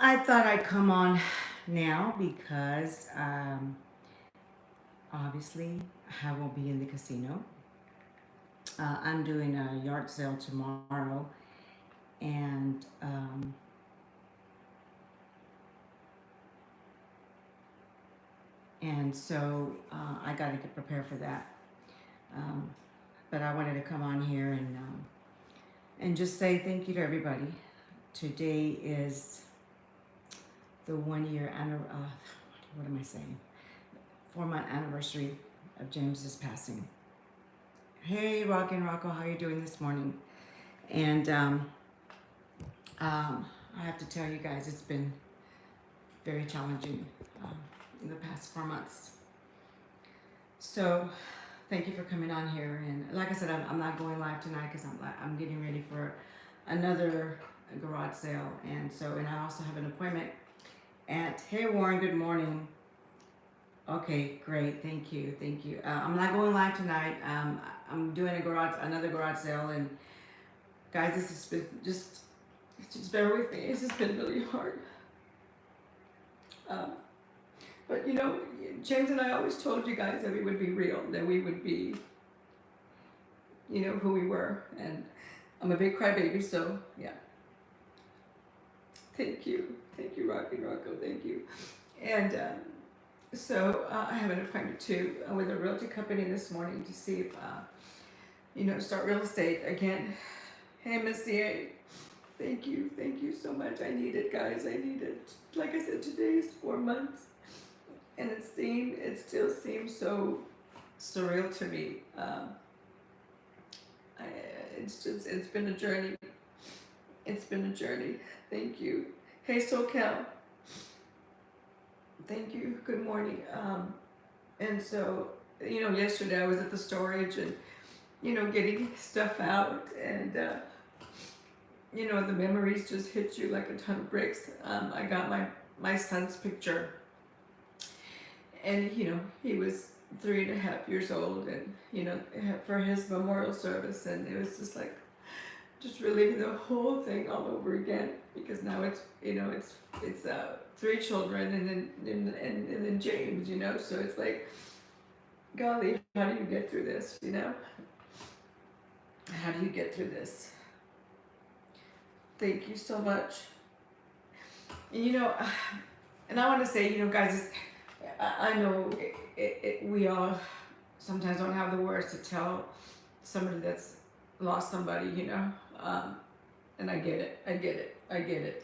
I thought I'd come on now because obviously I won't be in the casino. I'm doing a yard sale tomorrow, and I got to get prepared for that. Um, but I wanted to come on here and just say thank you to everybody. Today is the 1 year what am I saying? 4 month anniversary of James's passing. Hey, Rock and Rocco, how you doing this morning? And I have to tell you guys, it's been very challenging um, in the past 4 months. So, thank you for coming on here. And like I said, I'm not going live tonight because I'm getting ready for another garage sale. And I also have an appointment at. Hey, Warren, good morning. Okay, great. Thank you. Thank you. I'm not going live tonight. I'm doing another garage sale, and guys, this has been just bear with me. It's just been really hard. Um, but James and I always told you guys that we would be real, that we would be, who we were, and I'm a big crybaby, so yeah. Thank you, Rocky Rocco. Thank you, and. I have an appointment too with a realty company this morning to see if, start real estate again. Hey, Miss CA, thank you so much. I need it, guys. I need it. Like I said, today is 4 months, and it still seems so surreal to me. I, it's been a journey. It's been a journey. Thank you. Hey, SoCal. Thank you. Good morning. Yesterday I was at the storage and, getting stuff out, and, the memories just hit you like a ton of bricks. I got my son's picture, and, he was 3.5 years old, and, for his memorial service, and it was just like, just reliving the whole thing all over again, because now it's 3 children and then James, so it's like, golly, how do you get through this, how do you get through this? Thank you so much. And and I want to say, guys, I know we all sometimes don't have the words to tell somebody that's lost somebody, and I get it.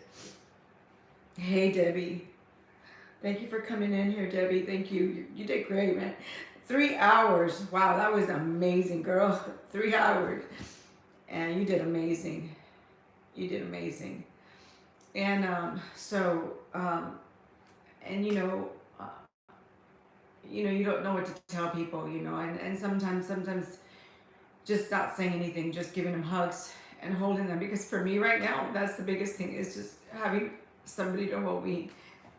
Hey, Debbie. Thank you for coming in here, Debbie. Thank you. You did great, man. 3 hours. Wow, that was amazing, girl. 3 hours. And you did amazing. You did amazing. And you don't know what to tell people, and sometimes just not saying anything, just giving them hugs and holding them. Because for me right now, that's the biggest thing, is just having somebody to hold me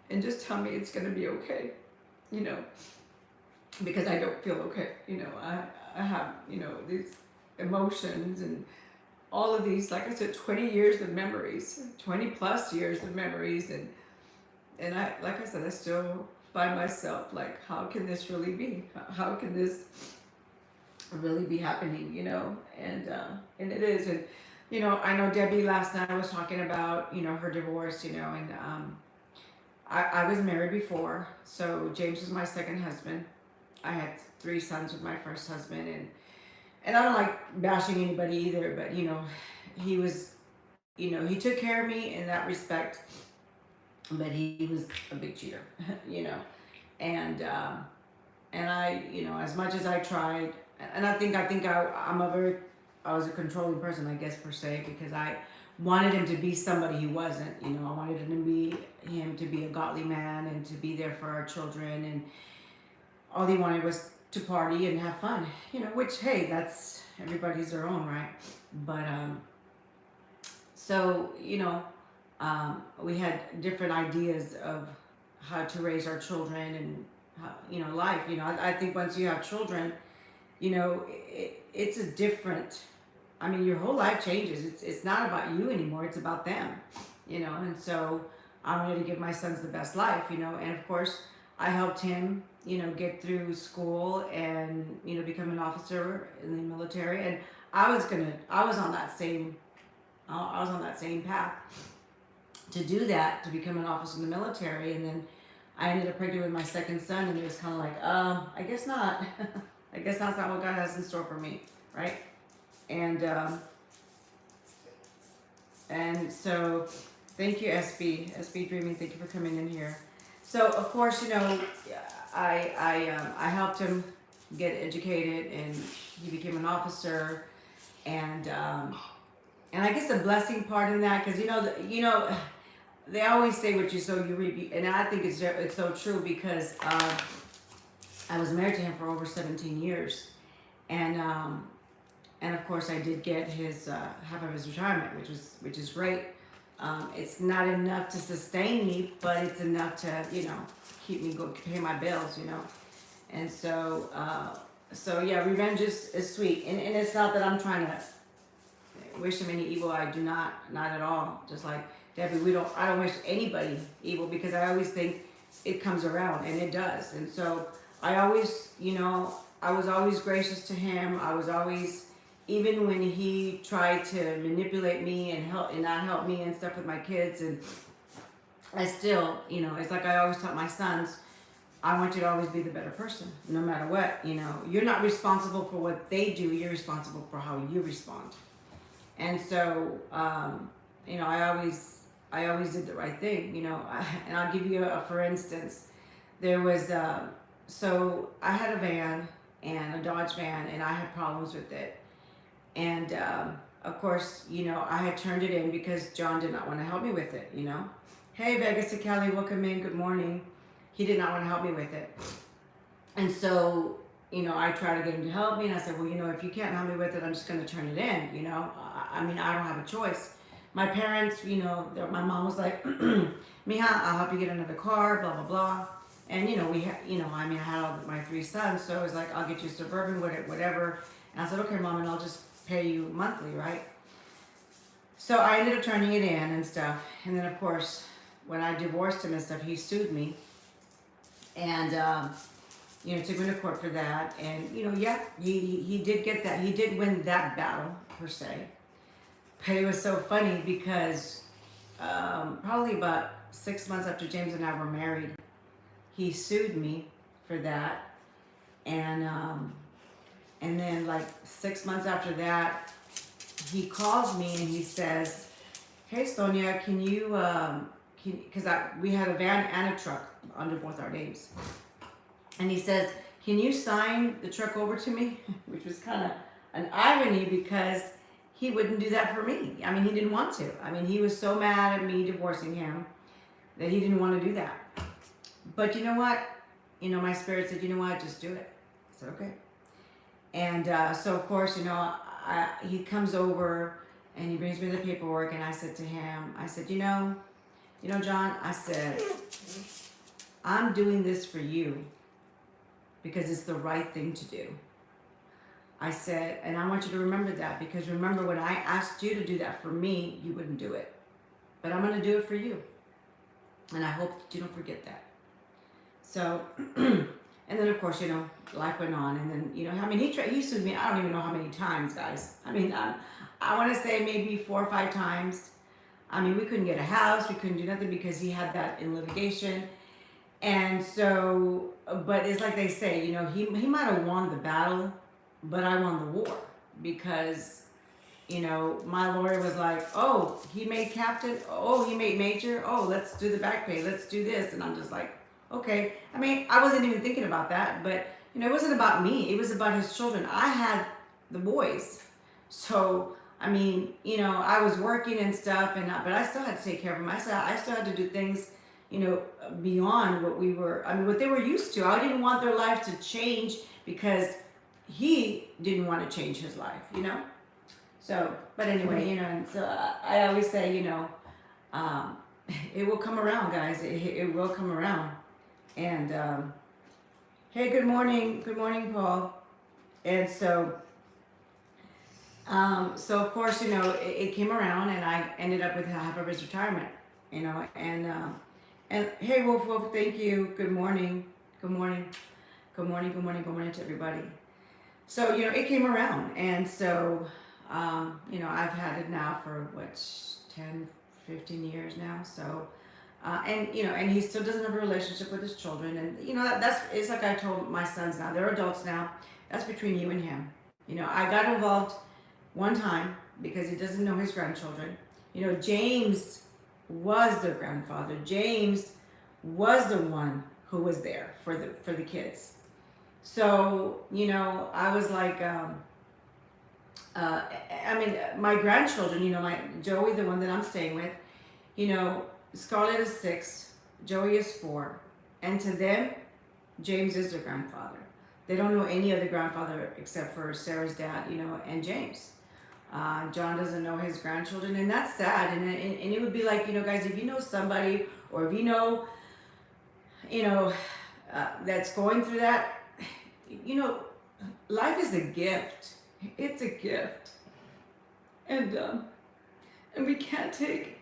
and just tell me it's gonna be okay, because I don't feel okay. I have, these emotions and all of these, like I said, 20 years of memories, 20 plus years of memories, and I, like I said, I still by myself, like, how can this really be? How can this really be happening, and it is. And I know Debbie last night was talking about her divorce, and I was married before, so James was my second husband. I had 3 sons with my first husband, and I don't like bashing anybody either, but he was, he took care of me in that respect, but he was a big cheater, and I, as much as I tried, and I think I was a controlling person, I guess, per se, because I wanted him to be somebody he wasn't. I wanted him to be a godly man and to be there for our children, and all he wanted was to party and have fun. Which, hey, that's everybody's their own, right? But so we had different ideas of how to raise our children and how, life. I think once you have children, it's a different. I mean, your whole life changes. It's not about you anymore. It's about them, and so I wanted to give my sons the best life, you know. And of course, I helped him, you know, get through school and, you know, become an officer in the military. And I was on that same, I was on that same path to do that, to become an officer in the military. And then I ended up pregnant with my second son, and it was kind of like, I guess not. I guess that's not what God has in store for me, right? And so, thank you, SB Dreaming. Thank you for coming in here. So, of course, you know, I helped him get educated, and he became an officer, and I guess the blessing part in that, because they always say what you sow you reap, and I think it's so true, because I was married to him for over 17 years, and of course I did get his half of his retirement, which is great. It's not enough to sustain me, but it's enough to, you know, keep me go pay my bills, you know. And so yeah, revenge is sweet, and it's not that I'm trying to wish him any evil. I do not at all. Just like Debbie, I don't wish anybody evil, because I always think it comes around, and it does. And so I always, you know, I was always gracious to him. I was always, even when he tried to manipulate me and not help me and stuff with my kids, and I still, you know, it's like I always taught my sons, I want you to always be the better person, no matter what. You know, you're not responsible for what they do. You're responsible for how you respond. And so, you know, I always did the right thing, you know. And I'll give you for instance, there was, so I had a van, and a Dodge van, and I had problems with it. And of course, you know, I had turned it in because John did not want to help me with it, you know. Hey, Vegas to Cali, welcome in, good morning. He did not want to help me with it. And so, you know, I tried to get him to help me, and I said, well, you know, if you can't help me with it, I'm just going to turn it in, you know. I mean, I don't have a choice. My parents, you know, my mom was like, Mija, I'll help you get another car, blah, blah, blah. And, you know, I mean, I had all my three sons, so it was like, I'll get you a Suburban, whatever. And I said, okay, Mom, and I'll just pay you monthly, right? So I ended up turning it in and stuff. And then, of course, when I divorced him and stuff, he sued me. And, you know, took me to court for that. And, you know, yeah, he did get that. He did win that battle, per se. But it was so funny because probably about 6 months after James and I were married, he sued me for that. And then like 6 months after that, he calls me and he says, hey, Sonia, can you, because we had a van and a truck under both our names. And he says, can you sign the truck over to me? Which was kind of an irony, because he wouldn't do that for me. I mean, he didn't want to. I mean, he was so mad at me divorcing him that he didn't want to do that. But you know what? You know, my spirit said, you know what? Just do it. I said, okay. And so, of course, you know, he comes over and he brings me the paperwork, and I said to him, I said, you know, John, I said, I'm doing this for you because it's the right thing to do. I said, and I want you to remember that, because remember, when I asked you to do that for me, you wouldn't do it. But I'm going to do it for you. And I hope that you don't forget that. So, and then, of course, you know, life went on. And then, you know, I mean, he sued me, I don't even know how many times, guys. I mean, I want to say maybe 4 or 5 times. I mean, we couldn't get a house. We couldn't do nothing because he had that in litigation. And so, but it's like they say, you know, he might have won the battle, but I won the war, because, you know, my lawyer was like, oh, he made captain. Oh, he made major. Oh, let's do the back pay. Let's do this. And I'm just like, okay. I mean, I wasn't even thinking about that, but, you know, it wasn't about me. It was about his children. I had the boys. So, I mean, you know, I was working and stuff, but I still had to take care of them. I still had to do things, you know, beyond what what they were used to. I didn't want their life to change because he didn't want to change his life, you know? So, but anyway, you know, and so I always say, you know, it will come around, guys. It will come around. And, hey, good morning, Paul. And so of course, you know, it came around, and I ended up with half of his retirement. you know, and hey, Wolf, thank you. Good morning. Good morning. Good morning. Good morning. Good morning to everybody. So, you know, it came around. And so, you know, I've had it now for what, 10, 15 years now. So, and, you know, and he still doesn't have a relationship with his children. And, you know, it's like I told my sons now, they're adults now. That's between you and him. You know, I got involved one time because he doesn't know his grandchildren. You know, James was their grandfather. James was the one who was there for the kids. So, you know, I was like, I mean, my grandchildren, you know, my Joey, the one that I'm staying with, you know, Scarlett is 6, Joey is 4, and to them, James is their grandfather. They don't know any other grandfather except for Sarah's dad, you know, and James. John doesn't know his grandchildren, and that's sad. And it would be like, you know, guys, if you know somebody, or if you know, that's going through that, you know, life is a gift. It's a gift, and we can't take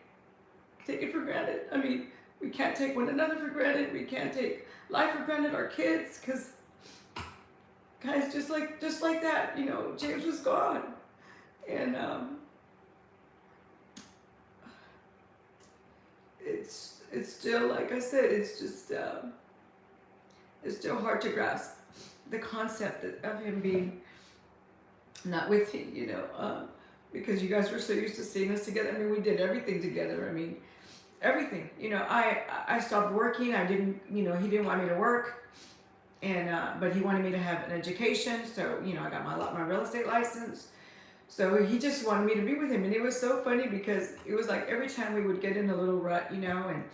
it for granted. I mean, we can't take one another for granted. We can't take life for granted. Our kids, because guys, just like that, you know, James was gone, and it's still, like I said, it's just it's still hard to grasp the concept of him being not with you, you know, because you guys were so used to seeing us together. I mean, we did everything together. I mean, everything. You know, I stopped working. I didn't, you know, he didn't want me to work, and but he wanted me to have an education. So, you know, I got my real estate license. So he just wanted me to be with him, and it was so funny because it was like every time we would get in a little rut, you know, and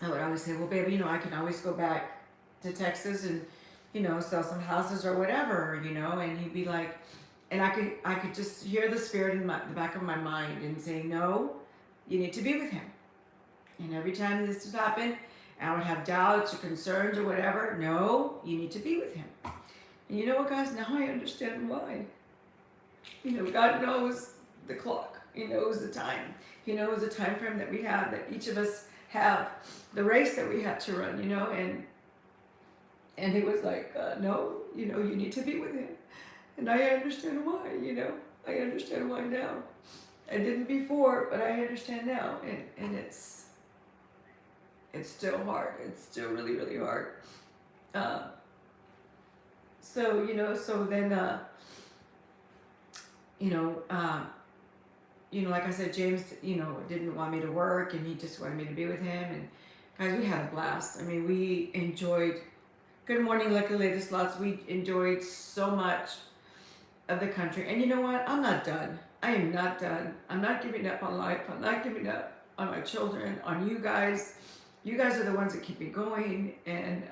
I would always say, well, baby, you know, I can always go back to Texas and, you know, sell some houses or whatever, you know, and he'd be like, and I could just hear the spirit in the back of my mind and say, no, you need to be with him. And every time this would happen, I would have doubts or concerns or whatever. No, you need to be with him. And you know what, guys? Now I understand why. You know, God knows the clock. He knows the time. He knows the time frame that we have, that each of us have, the race that we have to run, you know, and he was like, no, you know, you need to be with him. And I understand why, you know. I understand why now. I didn't before, but I understand now. And it's still hard. It's still really, really hard. So, you know, so then, you know, like I said, James, you know, didn't want me to work, and he just wanted me to be with him. And guys, we had a blast. I mean, we enjoyed. Good morning, Lucky Lady Slots. We enjoyed so much of the country. And you know what? I'm not done. I am not done. I'm not giving up on life. I'm not giving up on my children, on you guys. You guys are the ones that keep me going. And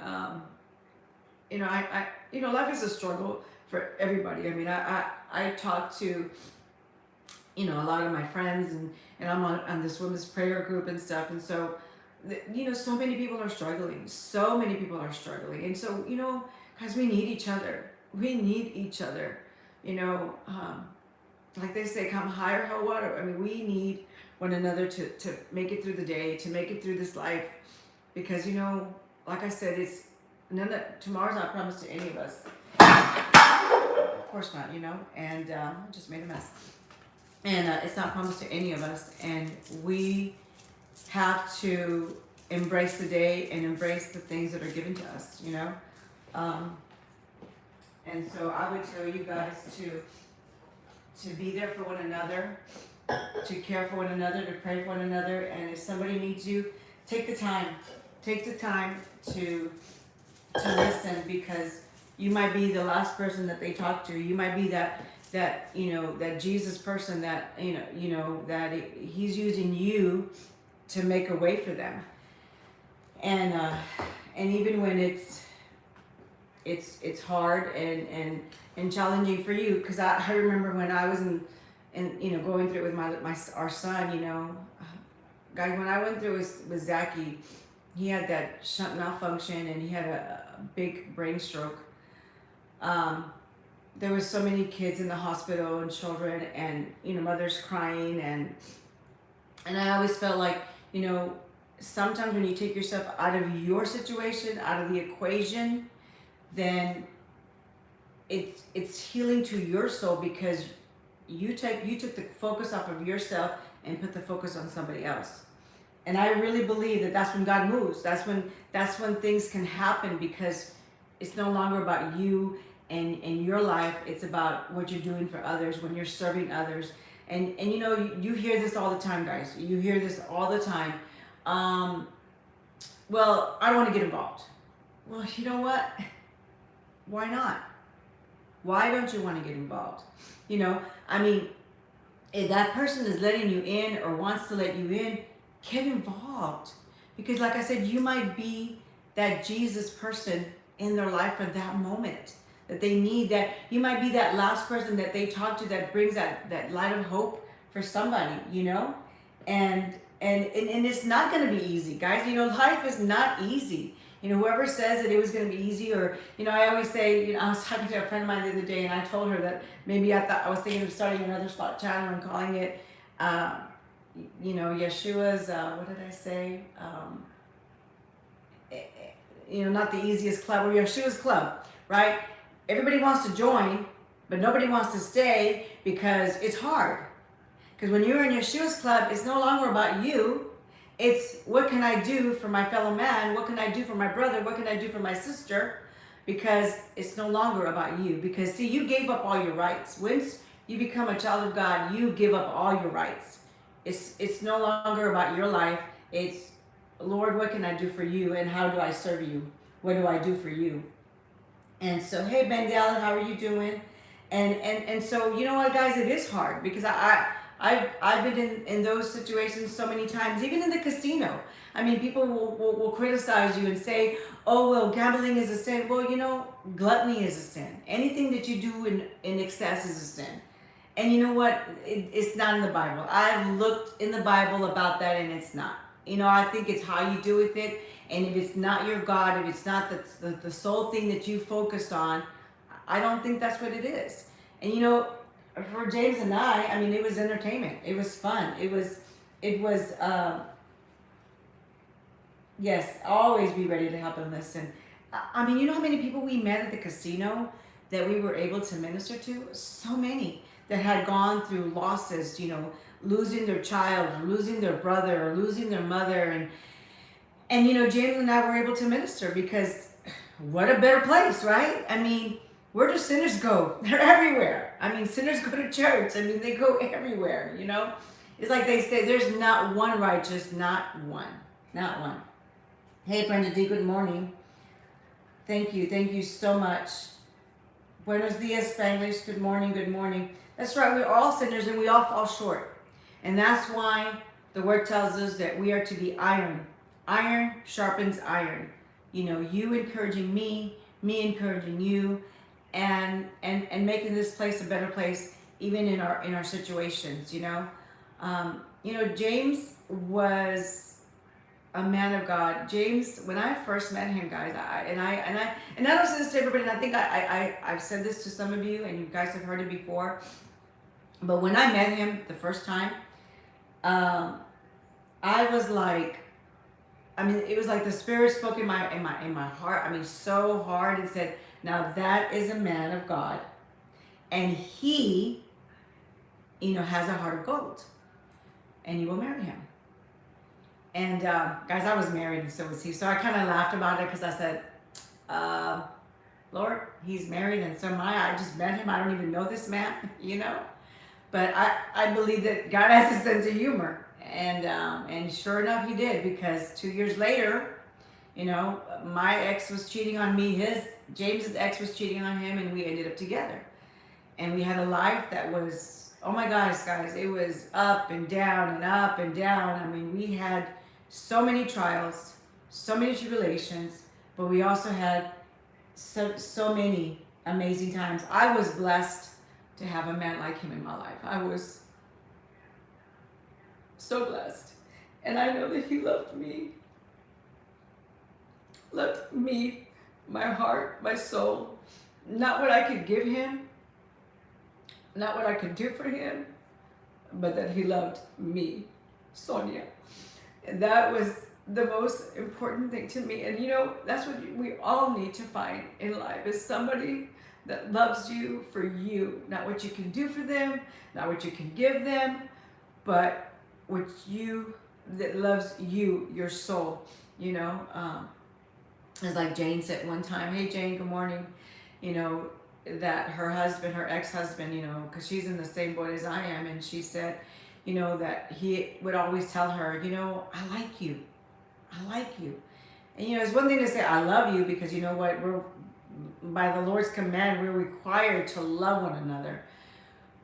you know, you know, life is a struggle for everybody. I mean, I talk to, you know, a lot of my friends, and I'm on this women's prayer group and stuff, and so, you know, so many people are struggling. So many people are struggling, and so, you know, guys, we need each other. We need each other. You know, like they say, come high or high water. I mean, we need one another to make it through the day, to make it through this life, because, you know, like I said, it's tomorrow's not promised to any of us. Of course not, you know, and I just made a mess. And it's not promised to any of us, and we have to embrace the day and embrace the things that are given to us, you know. And so I would tell you guys to be there for one another, to care for one another, to pray for one another, and if somebody needs you, take the time to listen, because you might be the last person that they talk to. You might be that you know, that Jesus person that you know that he's using you to make a way for them. And even when it's hard and challenging for you, because I remember when I was in you know, going through it with our son, you know, guys, when I went through with Zachy, he had that shunt malfunction and he had a big brain stroke. There were so many kids in the hospital and children, and, you know, mothers crying, and I always felt like, You know, sometimes when you take yourself out of your situation, out of the equation, then it's healing to your soul, because you took the focus off of yourself and put the focus on somebody else. And I really believe that that's when God moves. That's when things can happen, because it's no longer about you and your life. It's about what you're doing for others, when you're serving others. And you know, you hear this all the time, guys. You hear this all the time. Well, I don't want to get involved. Well, you know what? Why not? Why don't you want to get involved? You know, I mean, if that person is letting you in or wants to let you in, get involved. Because like I said, you might be that Jesus person in their life for that moment that they need. That you might be that last person that they talk to, that brings that light of hope for somebody, you know? And it's not going to be easy, guys. You know, life is not easy. You know, whoever says that it was going to be easy, or, you know, I always say, you know, I was talking to a friend of mine the other day, and I told her that maybe I was thinking of starting another spot channel and calling it, you know, Yeshua's, what did I say? You know, not the easiest club, or Yeshua's club, right? Everybody wants to join, but nobody wants to stay because it's hard. Because when you're in Yeshua's club, it's no longer about you. It's what can I do for my fellow man? What can I do for my brother? What can I do for my sister? Because it's no longer about you. Because see, you gave up all your rights. Once you become a child of God, you give up all your rights. It's no longer about your life. It's, Lord, what can I do for you? And how do I serve you? What do I do for you? And so, hey, Ben Dallin, how are you doing? And so, you know what, guys, it is hard, because I've been in those situations so many times, even in the casino. I mean, people will criticize you and say, oh, well, gambling is a sin. Well, you know, gluttony is a sin. Anything that you do in excess is a sin. And you know what? It's not in the Bible. I've looked in the Bible about that, and it's not. You know, I think it's how you do with it. And if it's not your God, if it's not the sole thing that you focus on, I don't think that's what it is. And you know, for James and I mean, it was entertainment. It was fun. It was, yes, always be ready to help and listen. I mean, you know how many people we met at the casino that we were able to minister to? So many that had gone through losses, you know, losing their child, or losing their brother, or losing their mother. And you know, James and I were able to minister, because what a better place, right? I mean, where do sinners go? They're everywhere. I mean, sinners go to church. I mean, they go everywhere, you know? It's like they say, there's not one righteous, not one. Not one. Hey, Brenda D, good morning. Thank you so much. Buenos dias, Spanglish. Good morning, good morning. That's right, we're all sinners and we all fall short. And that's why the word tells us that we are to be iron. Iron sharpens iron. You know, you encouraging me encouraging you, and making this place a better place, even in our situations, you know. You know, James was a man of God. James, when I first met him, guys, I don't say this to everybody, and I think I've said this to some of you, and you guys have heard it before. But when I met him the first time, I was like, I mean, it was like the Spirit spoke in my heart. I mean, so hard, and said, "Now that is a man of God, and he, you know, has a heart of gold, and you will marry him." And guys, I was married, and so was he. So I kind of laughed about it, because I said, "Lord, he's married, and so am I. I just met him. I don't even know this man, you know." But I believe that God has a sense of humor. And sure enough, he did, because 2 years later, you know, my ex was cheating on me. James's ex was cheating on him, and we ended up together. And we had a life that was, oh my gosh, guys, it was up and down and up and down. I mean, we had so many trials, so many tribulations, but we also had so many amazing times. I was blessed to have a man like him in my life. I was so blessed. And I know that he loved me, my heart, my soul. Not what I could give him, not what I could do for him, but that he loved me, Sonia. And that was the most important thing to me. And you know, that's what we all need to find in life, is somebody that loves you for you, not what you can do for them, not what you can give them, but what you, that loves you, your soul. You know, it's like Jane said one time, hey Jane, good morning. You know, that her husband, her ex-husband, you know, because she's in the same boat as I am, and she said, you know, that he would always tell her, you know, I like you, I like you. And you know, it's one thing to say I love you, because you know what, we're, by the Lord's command, we're required to love one another.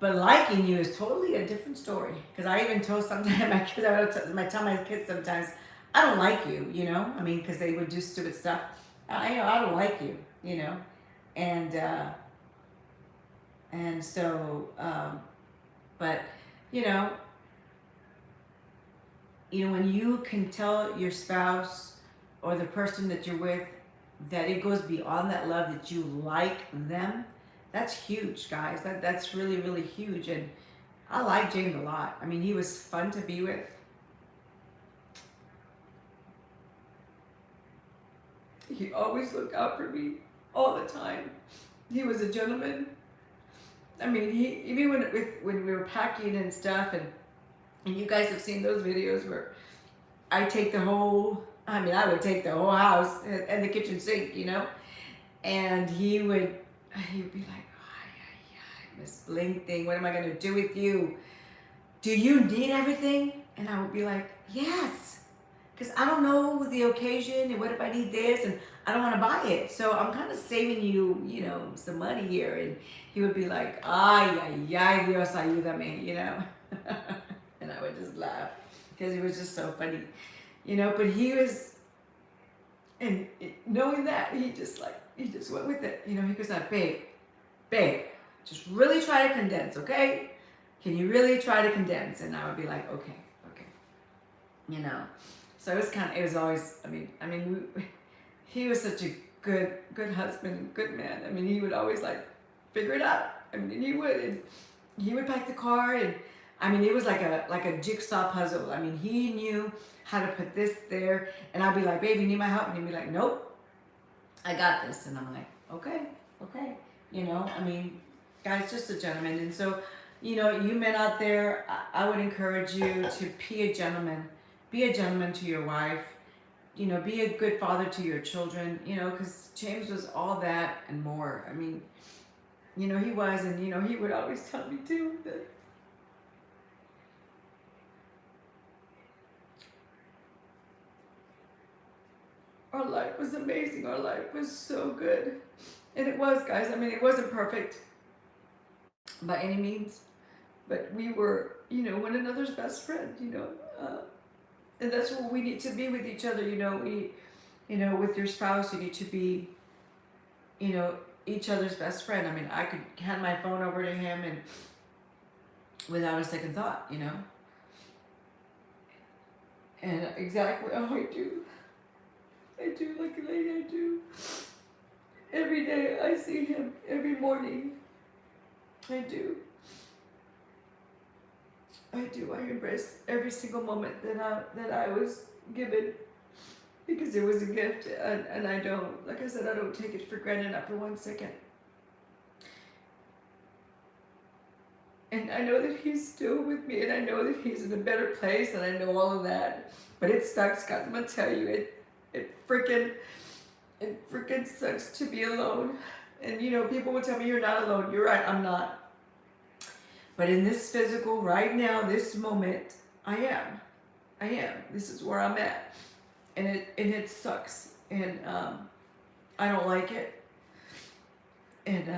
But liking you is totally a different story. Because I even told sometimes my kids, I tell my kids sometimes, I don't like you, you know? I mean, because they would do stupid stuff. I don't like you, you know? And, uh, and so, but, you know, when you can tell your spouse or the person that you're with that it goes beyond that love, that you like them, that's huge, guys. That's really, really huge. And I like James a lot. I mean, he was fun to be with. He always looked out for me all the time. He was a gentleman. I mean, he, even when we were packing and stuff, and you guys have seen those videos where I take the whole, I mean, I would take the whole house and the kitchen sink, you know, and he would be like, Miss Bling thing, what am I gonna do with you? Do you need everything? And I would be like, yes, because I don't know the occasion, and what if I need this, and I don't want to buy it, so I'm kind of saving you, you know, some money here. And he would be like, ay, Dios, ayúdame, you know. And I would just laugh because he was just so funny, you know. But he was, and knowing that, he just went with it, you know. He goes like, babe, just really try to condense, okay? Can you really try to condense? And I would be like, okay, you know. So it was always, he was such a good husband, good man. I mean, he would always like figure it out. I mean, he would pack the car, and I mean, it was like a jigsaw puzzle. I mean, he knew how to put this there, and I'd be like, babe, you need my help? And he'd be like, nope, I got this. And I'm like, okay, you know. I mean, guy's just a gentleman. And so, you know, you men out there, I would encourage you to be a gentleman. Be a gentleman to your wife. You know, be a good father to your children, you know, because James was all that and more. I mean, you know, he was, and, you know, he would always tell me too that our life was amazing. Our life was so good. And it was, guys. I mean, it wasn't perfect by any means, but we were, you know, one another's best friend, you know. And that's what we need to be with each other, you know. With your spouse, you need to be, you know, each other's best friend. I mean, I could hand my phone over to him and without a second thought, you know. And exactly, oh, I do, like a lady, I do. Every day I see him, every morning, I do. I embrace every single moment that I was given, because it was a gift, and I don't, like I said, I don't take it for granted, not for 1 second. And I know that he's still with me, and I know that he's in a better place, and I know all of that. But it sucks, guys. I'm gonna tell you, it freaking sucks to be alone. And you know, people will tell me you're not alone. You're right, I'm not. But in this physical, right now, this moment, I am. This is where I'm at. And it sucks. And I don't like it. And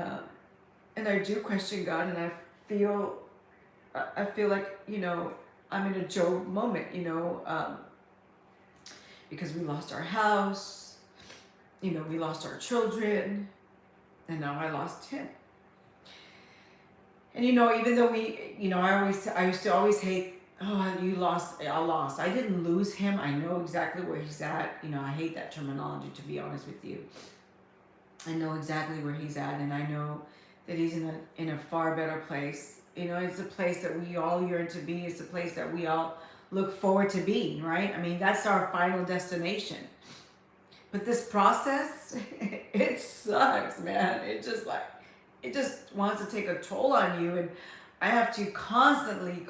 I do question God, and I feel like, you know, I'm in a Job moment, you know, because we lost our house, you know, we lost our children, and now I lost him. And you know, even though we, you know, I used to always hate, oh, you lost, I lost. I didn't lose him. I know exactly where he's at. You know, I hate that terminology, to be honest with you. I know exactly where he's at, and I know that he's in a far better place. You know, it's a place that we all yearn to be. It's a place that we all look forward to being, right? I mean, that's our final destination. But this process, it sucks, man. It just wants to take a toll on you. And I have to constantly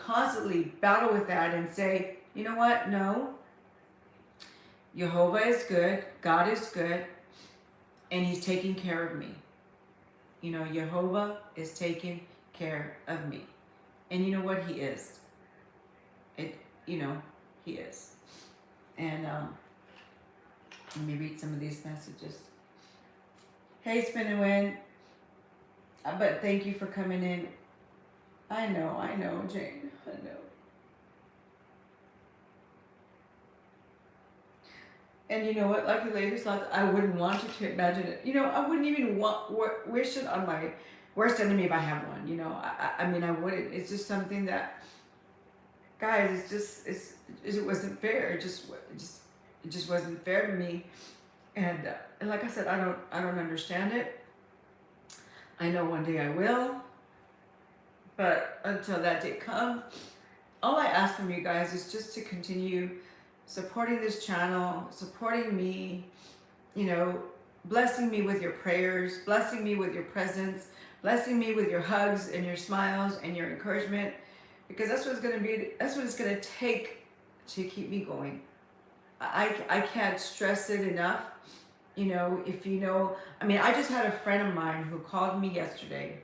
battle with that and say, you know what? No, Jehovah is good. God is good. And he's taking care of me. You know, Jehovah is taking care of me. And you know what? He is. He is. And let me read some of these messages. Hey, Spin and Win. But thank you for coming in. I know, Jane. I know. And you know what? Like the latest thoughts, I wouldn't want you to imagine it. You know, I wouldn't even wish it on my worst enemy if I have one. You know, I mean, I wouldn't. It's just something that, guys, it wasn't fair. It just wasn't fair to me. And like I said, I don't understand it. I know one day I will, but until that day comes, all I ask from you guys is just to continue supporting this channel, supporting me, you know, blessing me with your prayers, blessing me with your presence, blessing me with your hugs and your smiles and your encouragement, because that's what it's gonna take to keep me going. I can't stress it enough. You know, if you know, I mean, I just had a friend of mine who called me yesterday,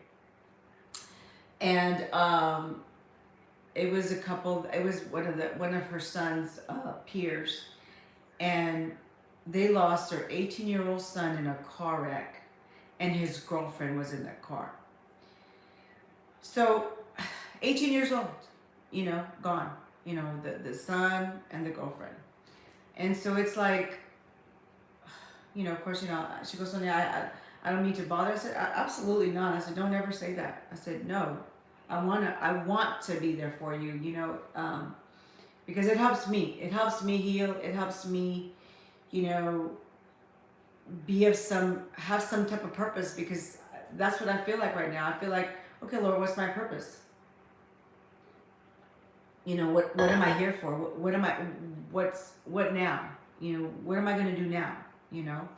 and it was one of her son's peers, and they lost their 18-year-old son in a car wreck, and his girlfriend was in that car. So 18 years old, you know, gone, you know, the son and the girlfriend. And so it's like, you know, of course, you know, she goes, Sonia, I don't mean to bother. I said, absolutely not. I said, don't ever say that. I said, no, I want to be there for you, you know, because it helps me. It helps me heal. It helps me, you know, have some type of purpose, because that's what I feel like right now. I feel like, okay, Lord, what's my purpose? You know, what am I here for? What now? You know, what am I going to do now? You know,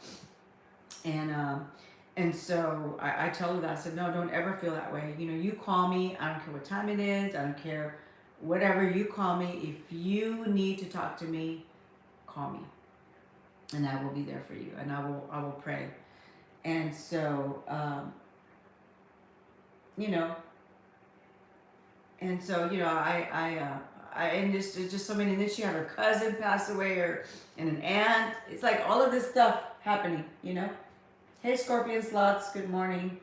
and so I tell her that. I said, no, don't ever feel that way. You know, you call me. I don't care what time it is. I don't care whatever. You call me. If you need to talk to me, call me, and I will be there for you, and I will pray. And so, you know, and so, you know, and it's just so many. And then she had her cousin pass away, and an aunt. It's like all of this stuff happening, you know. Hey, Scorpion Slots, good morning.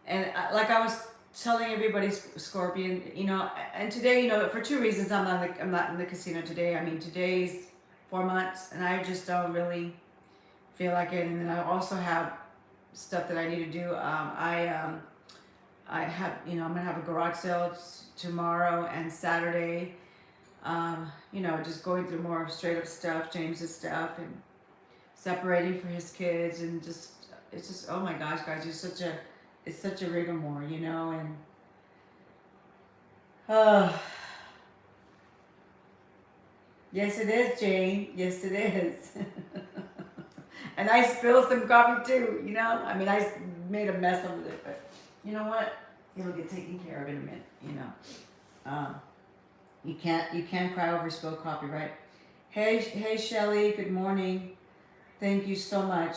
And like I was telling everybody, Scorpion, you know, and today, you know, for two reasons, I'm not in the casino today. I mean, today's 4 months, and I just don't really feel like it. And then I also have stuff that I need to do. I have, you know, I'm gonna have a garage sale tomorrow and Saturday. You know, just going through more straight up stuff, James's stuff, and separating for his kids, and it's just, oh my gosh, guys, it's such a rigmarole, you know, and yes, it is, Jane. Yes, it is. And I spilled some coffee too, you know. I mean, I made a mess of it, but you know what? It'll get taken care of in a minute, you know. You can't cry over spilled coffee, right? Hey, Shelly. Good morning. Thank you so much.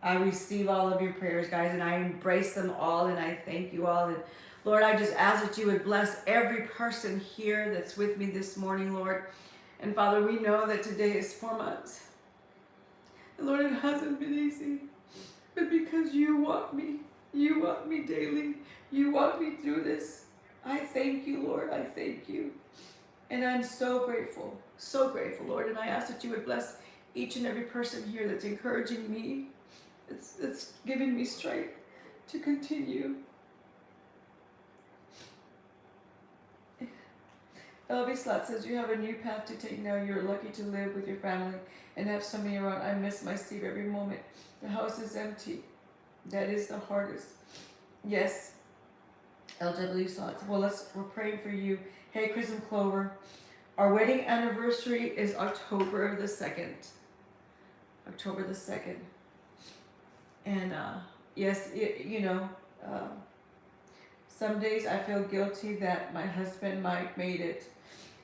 I receive all of your prayers, guys, and I embrace them all, and I thank you all. And Lord, I just ask that you would bless every person here that's with me this morning, Lord. And Father, we know that today is 4 months. And Lord, it hasn't been easy, but because you walk me daily. You walk me through this. I thank you, Lord. I thank you. And I'm so grateful, Lord. And I ask that you would bless each and every person here that's encouraging me, that's giving me strength to continue. LB Slot says, you have a new path to take now. You're lucky to live with your family and have somebody around. I miss my Steve every moment. The house is empty. That is the hardest. Yes. LW Slots. Well, we're praying for you. Hey, Chris and Clover. Our wedding anniversary is October the 2nd. October the 2nd. And yes, you know, some days I feel guilty that my husband Mike made it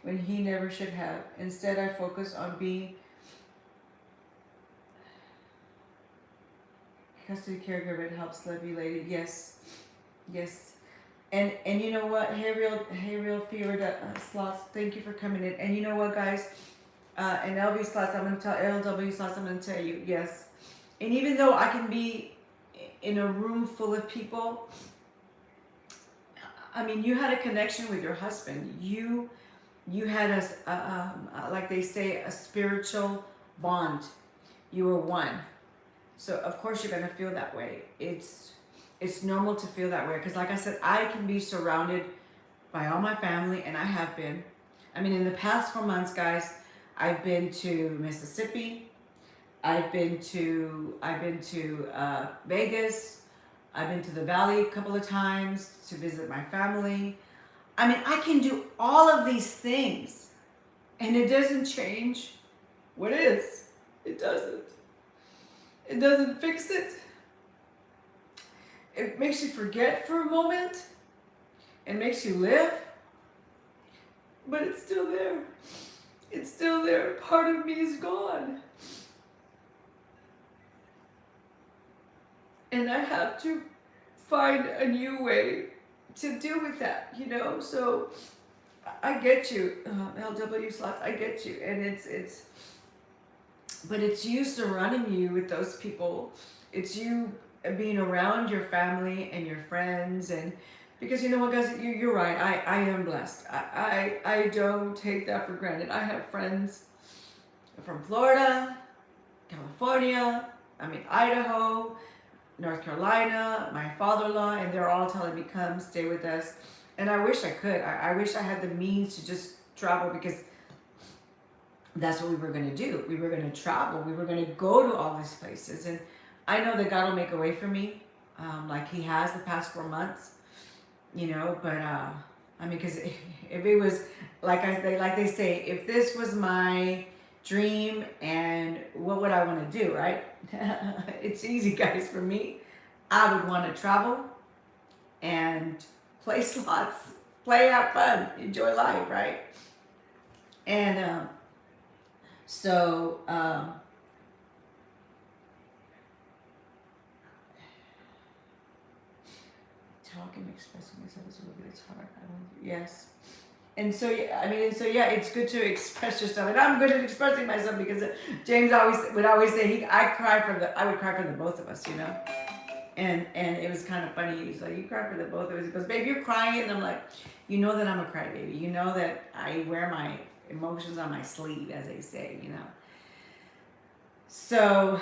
when he never should have. Instead, I focus on being custody caregiver. It helps love you, lady. Yes, yes. And you know what? Hey, real fever slots. Thank you for coming in. And you know what, guys? And LV slots, I'm gonna tell LW slots. I'm gonna tell you, yes. And even though I can be in a room full of people, I mean, you had a connection with your husband. You had like they say, a spiritual bond. You were one. So of course you're gonna feel that way. It's normal to feel that way because, like I said, I can be surrounded by all my family, and I have been. I mean, in the past 4 months, guys, I've been to Mississippi. I've been to Vegas. I've been to the Valley a couple of times to visit my family. I mean, I can do all of these things, and it doesn't change what is. It doesn't. It doesn't fix it. It makes you forget for a moment. It makes you live. But it's still there. It's still there. Part of me is gone. And I have to find a new way to deal with that, you know? So I get you, LW slots, I get you. And but it's you surrounding you with those people. It's you being around your family and your friends. And because you know what, guys, you're right. I am blessed. I don't take that for granted. I have friends from Florida, California, Idaho, North Carolina, my father-in-law, and they're all telling me, come stay with us. And I wish I could. I wish I had the means to just travel, because that's what we were going to do. We were going to travel. We were going to go to all these places. And I know that God will make a way for me, like he has the past 4 months, you know. But, I mean, because if it was, like they say, if this was my dream, and what would I want to do, right? It's easy, guys. For me, I would want to travel and play slots, have fun, enjoy life, right? And so talking, expressing myself is a little bit hard. Yes. And so, yeah, it's good to express yourself. And I'm good at expressing myself, because James would always say, I would cry for the both of us, you know. And it was kind of funny. He's like, you cry for the both of us. He goes, babe, you're crying. And I'm like, you know that I'm a crybaby. You know that I wear my emotions on my sleeve, as they say, you know. So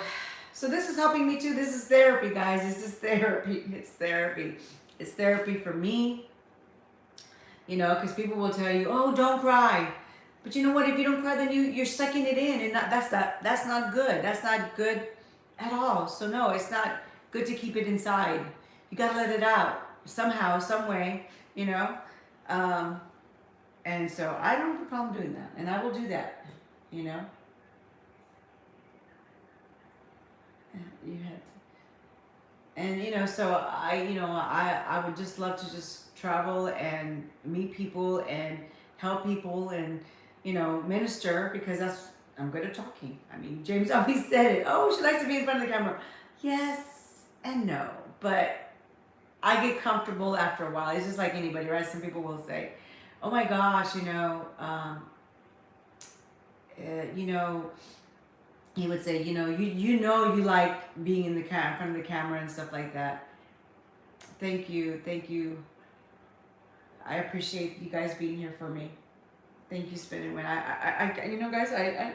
this is helping me too. This is therapy, guys. This is therapy. It's therapy. It's therapy for me. You know, because people will tell you, oh, don't cry. But you know what? If you don't cry, then you're sucking it in. And that's not good. That's not good at all. So no, it's not good to keep it inside. You got to let it out somehow, some way, you know. And so I don't have a problem doing that. And I will do that, you know. You had to. And, you know, so I would just love to just travel and meet people and help people and, you know, minister, because I'm good at talking. I mean, James always said it. Oh, she likes to be in front of the camera. Yes and no, but I get comfortable after a while. It's just like anybody, right? Some people will say, oh my gosh, you know, he would say, you like being in front of the camera and stuff like that. Thank you. I appreciate you guys being here for me. Thank you, Spinning When I you know, guys, I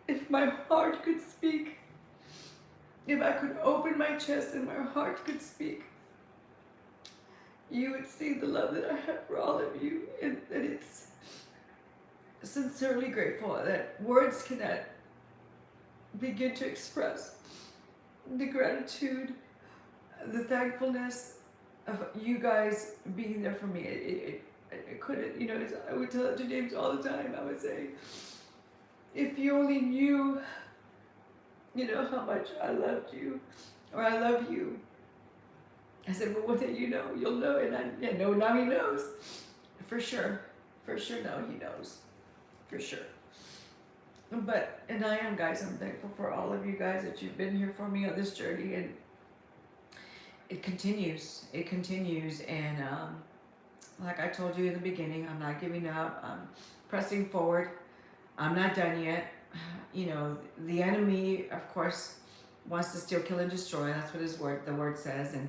if my heart could speak, if I could open my chest and my heart could speak, you would see the love that I have for all of you, and that it's sincerely grateful that words cannot begin to express the gratitude, the thankfulness, of you guys being there for me. It couldn't, you know, I would tell it to James all the time. I would say, if you only knew, you know, how much I loved you, or I love you. I said, well, one day you know, you'll know, and I know now he knows. For sure now he knows. For sure. But, and I am, guys, I'm thankful for all of you guys that you've been here for me on this journey, and it continues, and like I told you in the beginning, I'm not giving up, I'm pressing forward, I'm not done yet. You know, the enemy, of course, wants to steal, kill, and destroy. That's what the word says. And,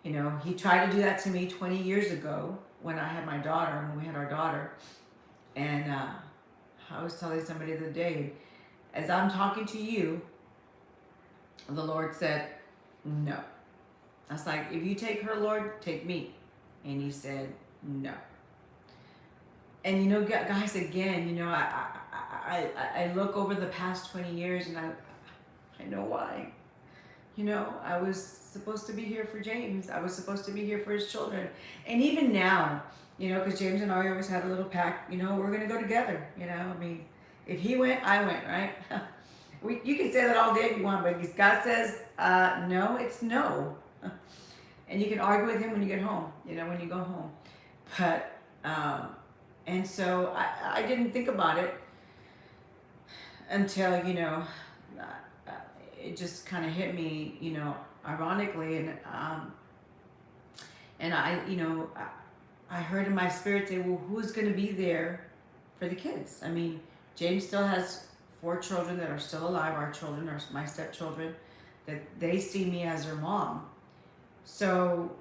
you know, he tried to do that to me 20 years ago when I had my daughter, when we had our daughter. And I was telling somebody the other day, as I'm talking to you, the Lord said, no. I was like, if you take her, Lord, take me. And he said, no. And you know, guys, again, you know, I look over the past 20 years and I know why. You know, I was supposed to be here for James. I was supposed to be here for his children. And even now, you know, because James and I always had a little pact, you know, we're going to go together. You know, I mean, if he went, I went, right? You can say that all day if you want, but if God says no, it's no. And you can argue with him when you get home, you know, when you go home. But, and so I didn't think about it until, you know, it just kind of hit me, you know, ironically. And I, you know, I heard in my spirit say, well, who's going to be there for the kids? I mean, James still has 4 children that are still alive. Our children are my stepchildren, that they see me as their mom. So,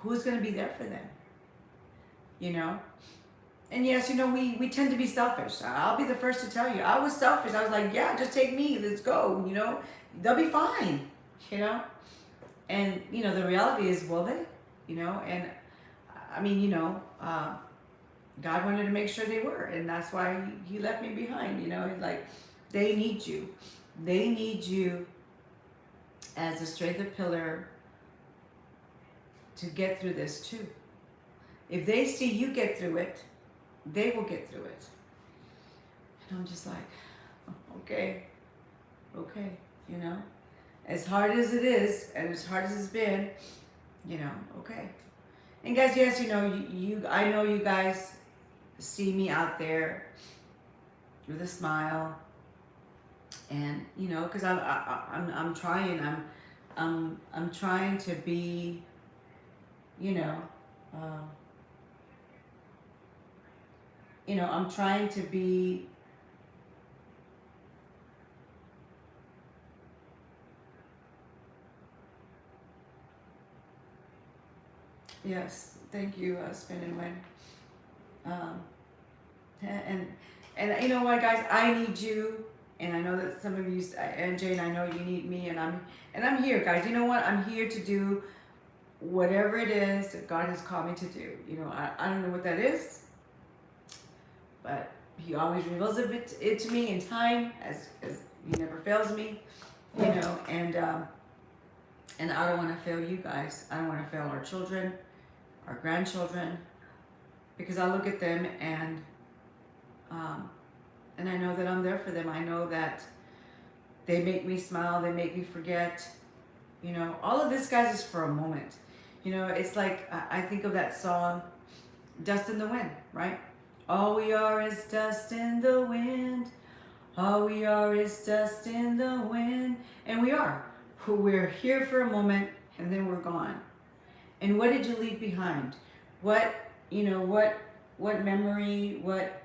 who's going to be there for them? You know? And yes, you know, we tend to be selfish. I'll be the first to tell you. I was selfish. I was like, yeah, just take me. Let's go. You know? They'll be fine. You know? And, you know, the reality is, will they? You know? And, I mean, you know, God wanted to make sure they were. And that's why he left me behind. You know? He's like, they need you. They need you as a strength of pillar to get through this too. If they see you get through it, they will get through it. And I'm just like, okay, you know, as hard as it is, and as hard as it's been, you know, okay. And guys, yes, you know, I know you guys see me out there with a smile, and you know, because I'm trying, I'm trying to be, you know, I'm trying to be yes, thank you, Spin and Win. And you know what, guys, I need you, and I know that some of you, and Jane, I know you need me, and I'm here, guys. You know what? I'm here to do whatever it is that God has called me to do. You know, I don't know what that is, but he always reveals it to me in time, as he never fails me, you know, and I don't want to fail you guys. I don't want to fail our children, our grandchildren, because I look at them and I know that I'm there for them. I know that they make me smile, they make me forget, you know, all of this, guys, is for a moment. You know, it's like, I think of that song, Dust in the Wind, right? All we are is dust in the wind. All we are is dust in the wind. And we are. We're here for a moment, and then we're gone. And what did you leave behind? What, you know, what memory, what,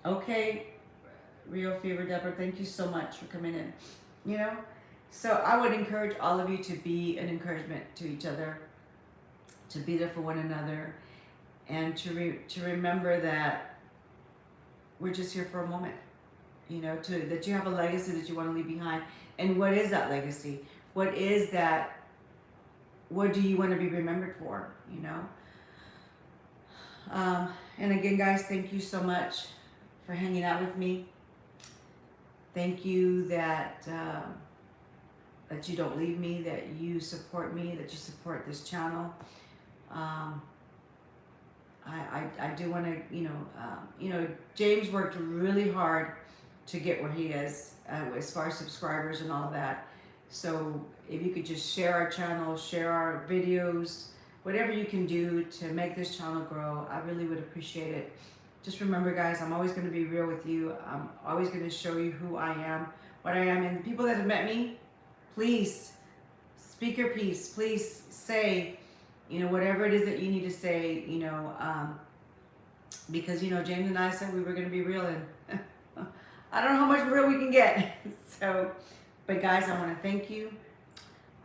okay, Real Fever Deborah, thank you so much for coming in, you know? So I would encourage all of you to be an encouragement to each other, to be there for one another, and to remember that we're just here for a moment, you know, that you have a legacy that you want to leave behind. And what is that legacy? What is that? What do you want to be remembered for, you know? And again, guys, thank you so much for hanging out with me. thank you that that you don't leave me, that you support me, that you support this channel. I do want to, James worked really hard to get where he is as far as subscribers and all of that. So if you could just share our channel, share our videos, whatever you can do to make this channel grow, I really would appreciate it. Just remember, guys, I'm always going to be real with you. I'm always going to show you who I am, what I am. And people that have met me, please speak your piece. Please say, whatever it is that you need to say, because, James and I said we were going to be real, and I don't know how much real we can get. So, but guys, I want to thank you.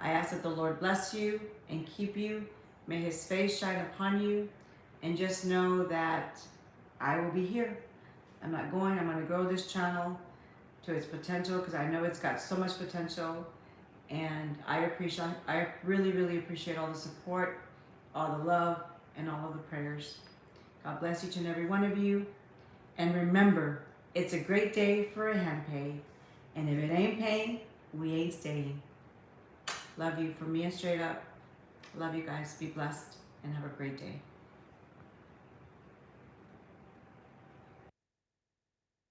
I ask that the Lord bless you and keep you. May his face shine upon you. And just know that I will be here. I'm not going. I'm going to grow this channel to its potential, because I know it's got so much potential. And I really, really appreciate all the support, all the love, and all of the prayers. God bless each and every one of you. And remember, it's a great day for a hand pay. And if it ain't paying, we ain't staying. Love you from me and Str8Up. Love you guys. Be blessed and have a great day.